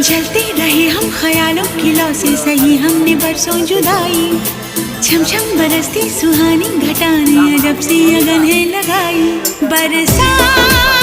जलते रहे हम ख्यालों की लौ से, सही हमने बरसों जुदाई। छम छम बरसती सुहानी घटाने, जब सी अगन है लगाई बरसात।